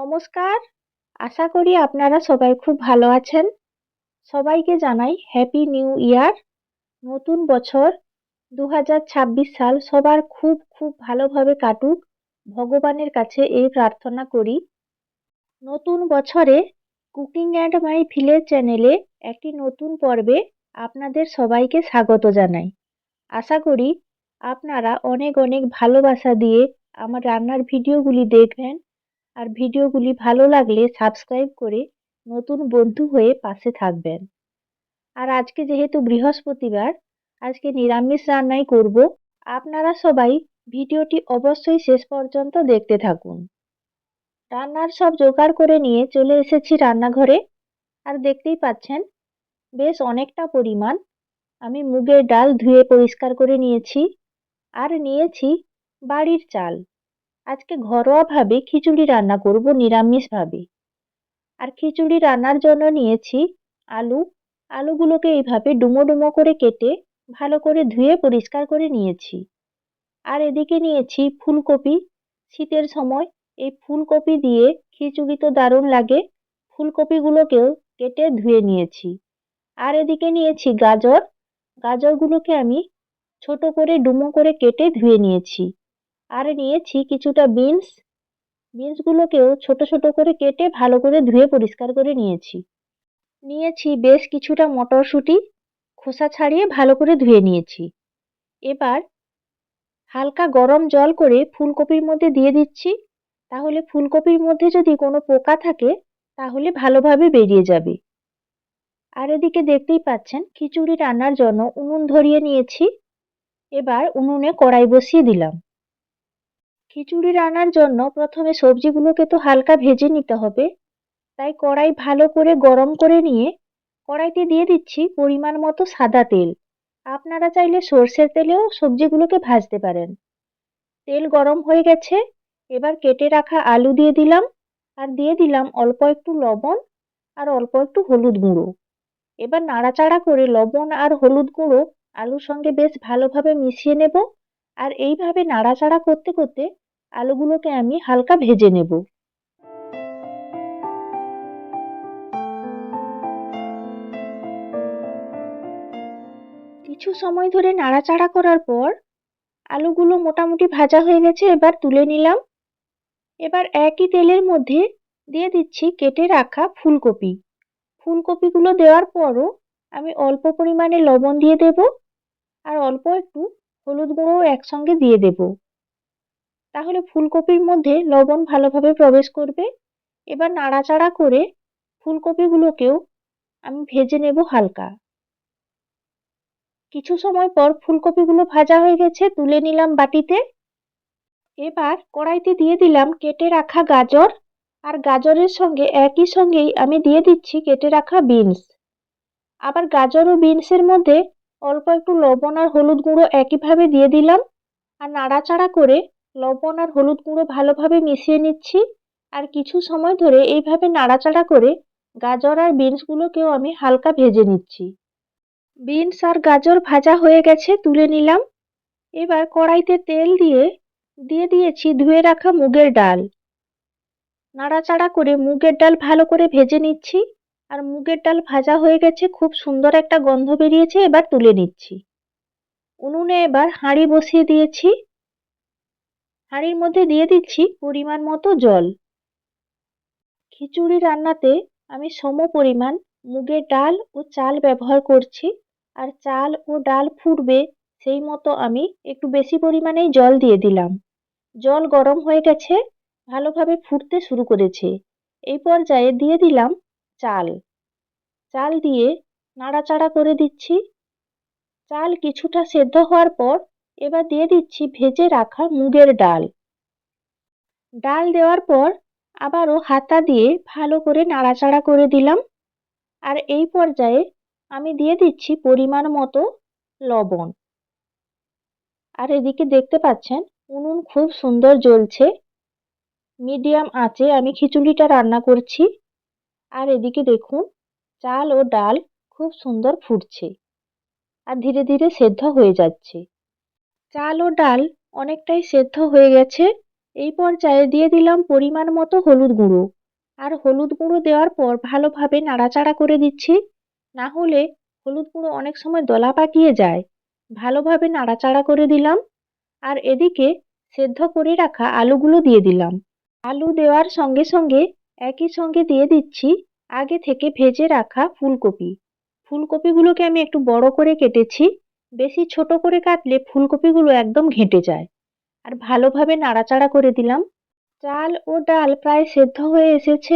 নমস্কার। আশা করি আপনারা সবাই খুব ভালো আছেন। সবাইকে জানাই হ্যাপি নিউ ইয়ার। নতুন বছর ২০২৬ সাল সবার খুব খুব ভালোভাবে কাটুক। ভগবানের কাছে এই প্রার্থনা করি। নতুন বছরে কুকিং অ্যান্ড মাই ভিলেজ চ্যানেলে একটি নতুন পর্বে আপনাদের সবাইকে স্বাগত জানাই। আশা করি আপনারা অনেক অনেক ভালোবাসা দিয়ে আমার রান্নার ভিডিওগুলি দেখবেন আর ভিডিওগুলি ভালো লাগলে সাবস্ক্রাইব করে নতুন বন্ধু হয়ে পাশে থাকবেন। আর আজকে যেহেতু বৃহস্পতিবার, আজকে নিরামিষ রান্নাই করব। আপনারা সবাই ভিডিওটি অবশ্যই শেষ পর্যন্ত দেখতে থাকুন। রান্নার সব জোগাড় করে নিয়ে চলে এসেছি রান্নাঘরে। আর দেখতেই পাচ্ছেন বেশ অনেকটা পরিমাণ আমি মুগের ডাল ধুয়ে পরিষ্কার করে নিয়েছি। আর নিয়েছি বাড়ির চাল। আজকে ঘরোয়াভাবে খিচুড়ি রান্না করব নিরামিষভাবে। আর খিচুড়ি রান্নার জন্য নিয়েছি আলু। আলুগুলোকে এইভাবে ডুমো ডুমো করে কেটে ভালো করে ধুয়ে পরিষ্কার করে নিয়েছি। আর এদিকে নিয়েছি ফুলকপি। শীতের সময় এই ফুলকপি দিয়ে খিচুড়ি তো দারুণ লাগে। ফুলকপিগুলোকেও কেটে ধুয়ে নিয়েছি। আর এদিকে নিয়েছি গাজর। গাজরগুলোকে আমি ছোট করে ডুমো করে কেটে ধুয়ে নিয়েছি। আর নিয়েছি কিছুটা বিনস। বিনসগুলোকেও ছোট ছোট করে কেটে ভালো করে ধুয়ে পরিষ্কার করে নিয়েছি। নিয়েছি বেশ কিছুটা মটরশুঁটি, খোসা ছাড়িয়ে ভালো করে ধুয়ে নিয়েছি। এবার হালকা গরম জল করে ফুলকপির মধ্যে দিয়ে দিচ্ছি। তাহলে ফুলকপির মধ্যে যদি কোনো পোকা থাকে তাহলে ভালোভাবে বেরিয়ে যাবে। আর এদিকে দেখতেই পাচ্ছেন খিচুড়ি রান্নার জন্য উনুন ধরিয়ে নিয়েছি। এবার উনুনে কড়াই বসিয়ে দিলাম। খিচুড়ি রান্নার জন্য প্রথমে সবজিগুলোকে তো হালকা ভেজে নিতে হবে। তাই কড়াই ভালো করে গরম করে নিয়ে কড়াইতে দিয়ে দিচ্ছি পরিমাণ মতো সাদা তেল। আপনারা চাইলে সর্ষের তেলেও সবজিগুলোকে ভাজতে পারেন। তেল গরম হয়ে গেছে। এবার কেটে রাখা আলু দিয়ে দিলাম। আর দিয়ে দিলাম অল্প একটু লবণ আর অল্প একটু হলুদ গুঁড়ো। এবার নাড়াচাড়া করে লবণ আর হলুদ গুঁড়ো আলুর সঙ্গে বেশ ভালোভাবে মিশিয়ে নেব। আর এইভাবে নাড়াচাড়া করতে করতে আলুগুলোকে আমি হালকা ভেজে নেব। কিছু সময় ধরে নাড়াচাড়া করার পর আলুগুলো মোটামুটি ভাজা হয়ে গেছে। এবার তুলে নিলাম। এবার একই তেলের মধ্যে দিয়ে দিচ্ছি কেটে রাখা ফুলকপি। ফুলকপিগুলো দেওয়ার পরও আমি অল্প পরিমাণে লবণ দিয়ে দেব। আর অল্প একটু হলুদ গুঁড়ো একসঙ্গে দিয়ে দেব। তাহলে ফুলকপির মধ্যে লবণ ভালোভাবে প্রবেশ করবে। এবার নাড়াচাড়া করে ফুলকপিগুলোকেও আমি ভেজে নেব হালকা। কিছু সময় পর ফুলকপিগুলো ভাজা হয়ে গেছে, তুলে নিলাম বাটিতে। এবার কড়াইতে দিয়ে দিলাম কেটে রাখা গাজর। আর গাজরের সঙ্গে একই সঙ্গেই আমি দিয়ে দিচ্ছি কেটে রাখা বিনস। আবার গাজর ও বিনসের মধ্যে অল্প একটু লবণ আর হলুদ গুঁড়ো একইভাবে দিয়ে দিলাম। আর নাড়াচাড়া করে লবণ আর হলুদ গুঁড়ো ভালোভাবে মিশিয়ে নিচ্ছি। আর কিছু সময় ধরে এইভাবে নাড়াচাড়া করে গাজর আর বিনসগুলোকেও আমি হালকা ভেজে নিচ্ছি। বিনস আর গাজর ভাজা হয়ে গেছে, তুলে নিলাম। এবার কড়াইতে তেল দিয়ে দিয়ে দিয়েছি ধুয়ে রাখা মুগের ডাল। নাড়াচাড়া করে মুগের ডাল ভালো করে ভেজে নিচ্ছি। আর মুগের ডাল ভাজা হয়ে গেছে, খুব সুন্দর একটা গন্ধ বেরিয়েছে। এবার তুলে নিচ্ছি। উনুনে এবার হাঁড়ি বসিয়ে দিয়েছি। হাঁড়ির মধ্যে দিয়ে দিচ্ছি পরিমাণ মতো জল। খিচুড়ি রান্নাতে আমি সম পরিমাণ মুগের ডাল ও চাল ব্যবহার করছি। আর চাল ও ডাল ফুটবে সেই মতো আমি একটু বেশি পরিমাণেই জল দিয়ে দিলাম। জল গরম হয়ে গেছে, ভালোভাবে ফুটতে শুরু করেছে। এই পর্যায়ে দিয়ে দিলাম চাল। চাল দিয়ে নাড়াচাড়া করে দিচ্ছি। চাল কিছুটা সেদ্ধ হওয়ার পর এবার দিয়ে দিচ্ছি ভেজে রাখা মুগের ডাল। ডাল দেওয়ার পর আবারও হাতা দিয়ে ভালো করে নাড়াচাড়া করে দিলাম। আর এই পর্যায়ে আমি দিয়ে দিচ্ছি পরিমাণ মতো লবণ। আর এদিকে দেখতে পাচ্ছেন উনুন খুব সুন্দর জ্বলছে। মিডিয়াম আঁচে আমি খিচুড়িটা রান্না করছি। আর এদিকে দেখুন চাল ও ডাল খুব সুন্দর ফুটছে আর ধীরে ধীরে সেদ্ধ হয়ে যাচ্ছে। চাল ও ডাল অনেকটাই সেদ্ধ হয়ে গেছে। এই পর্যায়ে দিয়ে দিলাম পরিমাণ মতো হলুদ গুঁড়ো। আর হলুদ গুঁড়ো দেওয়ার পর ভালোভাবে নাড়াচাড়া করে দিচ্ছি, না হলে হলুদ গুঁড়ো অনেক সময় দলা পাকিয়ে যায়। ভালোভাবে নাড়াচাড়া করে দিলাম। আর এদিকে সেদ্ধ করে রাখা আলুগুলো দিয়ে দিলাম। আলু দেওয়ার সঙ্গে সঙ্গে একই সঙ্গে দিয়ে দিচ্ছি আগে থেকে ভেজে রাখা ফুলকপি। ফুলকপিগুলোকে আমি একটু বড় করে কেটেছি, বেশি ছোট করে কাটলে ফুলকপিগুলো একদম ঘেঁটে যায়। আর ভালোভাবে নাড়াচাড়া করে দিলাম। চাল ও ডাল প্রায় সেদ্ধ হয়ে এসেছে।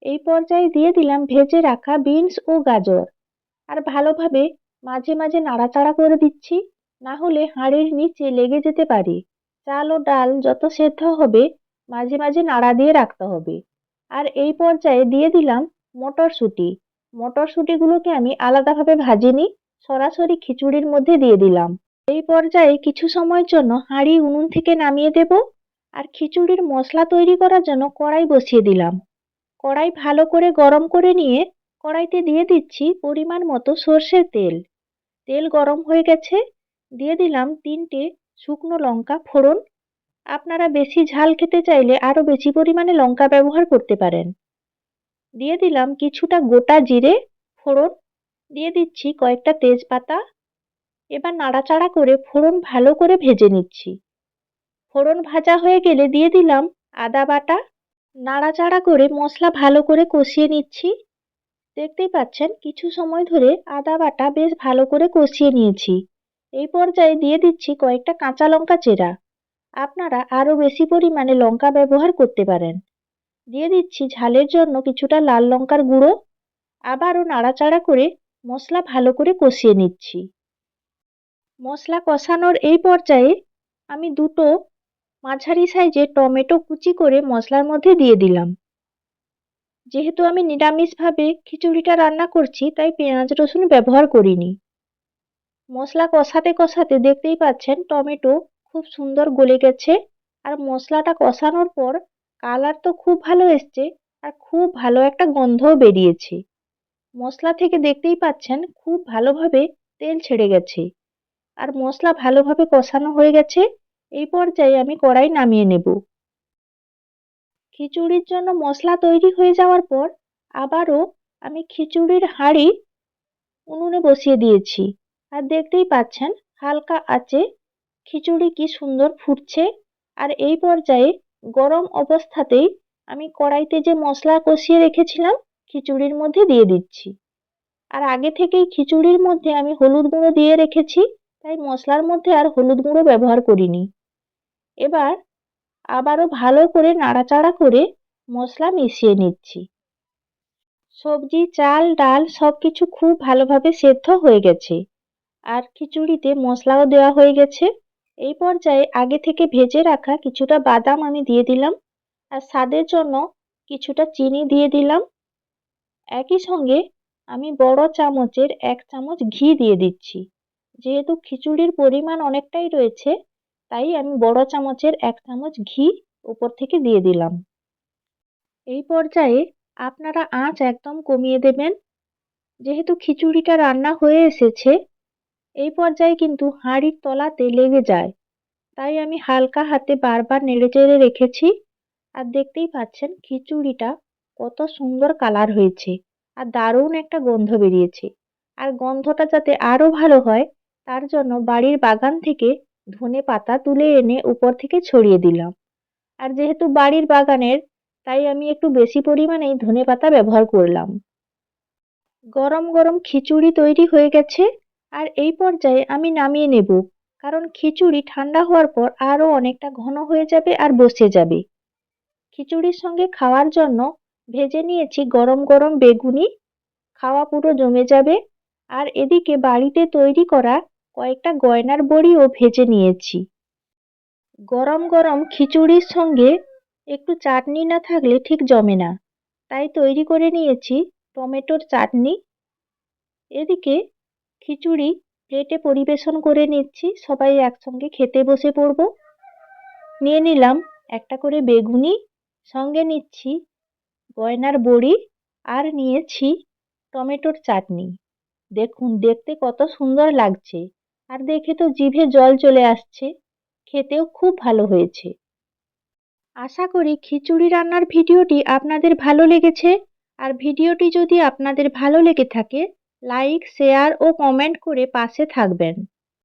এই পর্যায়ে দিয়ে দিলাম ভেজে রাখা বিনস ও গাজর। আর ভালোভাবে মাঝে মাঝে নাড়াচাড়া করে দিচ্ছি, না হলে হাঁড়ির নিচে লেগে যেতে পারে। চাল ও ডাল যত সেদ্ধ হবে মাঝে মাঝে নাড়া দিয়ে রাখতে হবে। আর এই পর্যায়ে দিয়ে দিলাম মটরশুঁটি। মটরশুঁটিগুলোকে আমি আলাদাভাবে ভাজিনি, সরাসরি খিচুড়ির মধ্যে দিয়ে দিলাম। এই পর্যায়ে কিছু সময়ের জন্য হাঁড়ি উনুন থেকে নামিয়ে দেব। আর খিচুড়ির মশলা তৈরি করার জন্য কড়াই বসিয়ে দিলাম। কড়াই ভালো করে গরম করে নিয়ে কড়াইতে দিয়ে দিচ্ছি পরিমাণ মতো সর্ষের তেল। তেল গরম হয়ে গেছে, দিয়ে দিলাম 3টে শুকনো লঙ্কা ফোড়ন। আপনারা বেশি ঝাল খেতে চাইলে আরও বেশি পরিমাণে লঙ্কা ব্যবহার করতে পারেন। দিয়ে দিলাম কিছুটা গোটা জিরে ফোড়ন, দিয়ে দিচ্ছি কয়েকটা তেজপাতা। এবার নাড়াচাড়া করে ফোড়ন ভালো করে ভেজে নিচ্ছি। ফোড়ন ভাজা হয়ে গেলে দিয়ে দিলাম আদা বাটা। নাড়াচাড়া করে মশলা ভালো করে কষিয়ে নিচ্ছি। দেখতেই পাচ্ছেন কিছু সময় ধরে আদা বাটা বেশ ভালো করে কষিয়ে নিয়েছি। এই পর্যায়ে দিয়ে দিচ্ছি কয়েকটা কাঁচা লঙ্কা চেরা। আপনারা আরও বেশি পরিমাণে লঙ্কা ব্যবহার করতে পারেন। দিয়ে দিচ্ছি ঝালের জন্য কিছুটা লাল লঙ্কার গুঁড়ো। আবারও নাড়াচাড়া করে মশলা ভালো করে কষিয়ে নিচ্ছি। মশলা কষানোর এই পর্যায়ে আমি দুটো মাঝারি সাইজের টমেটো কুচি করে মশলার মধ্যে দিয়ে দিলাম। যেহেতু আমি নিরামিষভাবে খিচুড়িটা রান্না করছি, তাই পেঁয়াজ রসুন ব্যবহার করিনি। মশলা কষাতে কষাতে দেখতেই পাচ্ছেন টমেটো খুব সুন্দর গলে গেছে। আর মশলাটা কষানোর পর কালার তো খুব ভালো এসছে, আর খুব ভালো একটা গন্ধও বেরিয়েছে। মশলা থেকে দেখতেই পাচ্ছেন খুব ভালোভাবে তেল ছেড়ে গেছে। আর মশলা ভালোভাবে কষানো হয়ে গেছে। এই পর্যায়ে আমি কড়াই নামিয়ে নেব। খিচুড়ির জন্য মশলা তৈরি হয়ে যাওয়ার পর আবারও আমি খিচুড়ির হাঁড়ি উনুনে বসিয়ে দিয়েছি। আর দেখতেই পাচ্ছেন হালকা আঁচে খিচুড়ি কি সুন্দর ফুটছে। আর এই পর্যায়ে গরম অবস্থাতেই আমি কড়াইতে যে মশলা কষিয়ে রেখেছিলাম খিচুড়ির মধ্যে দিয়ে দিচ্ছি। আর আগে থেকেই খিচুড়ির মধ্যে আমি হলুদ গুঁড়ো দিয়ে রেখেছি, তাই মশলার মধ্যে আর হলুদ গুঁড়ো ব্যবহার করিনি। এবার আবারও ভালো করে নাড়াচাড়া করে মশলা মিশিয়ে নিচ্ছি। সবজি চাল ডাল সবকিছু খুব ভালোভাবে সেদ্ধ হয়ে গেছে। আর খিচুড়িতে মশলাও দেওয়া হয়ে গেছে। এই পর্যায়ে আগে থেকে ভেজে রাখা কিছুটা বাদাম আমি দিয়ে দিলাম। আর স্বাদের জন্য কিছুটা চিনি দিয়ে দিলাম। একই সঙ্গে আমি বড় চামচের 1 চামচ ঘি দিয়ে দিচ্ছি। যেহেতু খিচুড়ির পরিমাণ অনেকটাই রয়েছে, তাই আমি বড় চামচের 1 চামচ ঘি উপর থেকে দিয়ে দিলাম। এই পর্যায়ে আপনারা আঁচ একদম কমিয়ে দেবেন। যেহেতু খিচুড়িটা রান্না হয়ে এসেছে, এই পর্যায়ে কিন্তু হাঁড়ির তলাতে লেগে যায়, তাই আমি হালকা হাতে বারবার নেড়েচেড়ে রেখেছি। আর দেখতেই পাচ্ছেন খিচুড়িটা কত সুন্দর কালার হয়েছে, আর দারুণ একটা গন্ধ বেরিয়েছে। আর গন্ধটা যাতে আরও ভালো হয়, তার জন্য বাড়ির বাগান থেকে ধনে পাতা তুলে এনে উপর থেকে ছড়িয়ে দিলাম। আর যেহেতু বাড়ির বাগানের, তাই আমি একটু বেশি পরিমাণেই ধনে পাতা ব্যবহার করলাম। গরম গরম খিচুড়ি তৈরি হয়ে গেছে। আর এই পর্যায়ে আমি নামিয়ে নেব, কারণ খিচুড়ি ঠান্ডা হওয়ার পর আরও অনেকটা ঘন হয়ে যাবে আর বসে যাবে। খিচুড়ির সঙ্গে খাওয়ার জন্য ভেজে নিয়েছি গরম গরম বেগুনি, খাওয়া পুরো জমে যাবে। আর এদিকে বাড়িতে তৈরি করা কয়েকটা গয়নার বড়িও ভেজে নিয়েছি। গরম গরম খিচুড়ির সঙ্গে একটু চাটনি না থাকলে ঠিক জমে না, তাই তৈরি করে নিয়েছি টমেটোর চাটনি। এদিকে খিচুড়ি প্লেটে পরিবেশন করে নিচ্ছি, সবাই একসঙ্গে খেতে বসে পড়ব। নিয়ে নিলাম একটা করে বেগুনি, সঙ্গে নিচ্ছি গয়নার বড়ি, আর নিয়েছি টমেটোর চাটনি। দেখুন দেখতে কত সুন্দর লাগছে, আর দেখে তো জিভে জল চলে আসছে। খেতেও খুব ভালো হয়েছে। আশা করি খিচুড়ি রান্নার ভিডিওটি আপনাদের ভালো লেগেছে। আর ভিডিওটি যদি আপনাদের ভালো লেগে থাকে, লাইক, শেয়ার ও কমেন্ট করে পাশে থাকবেন।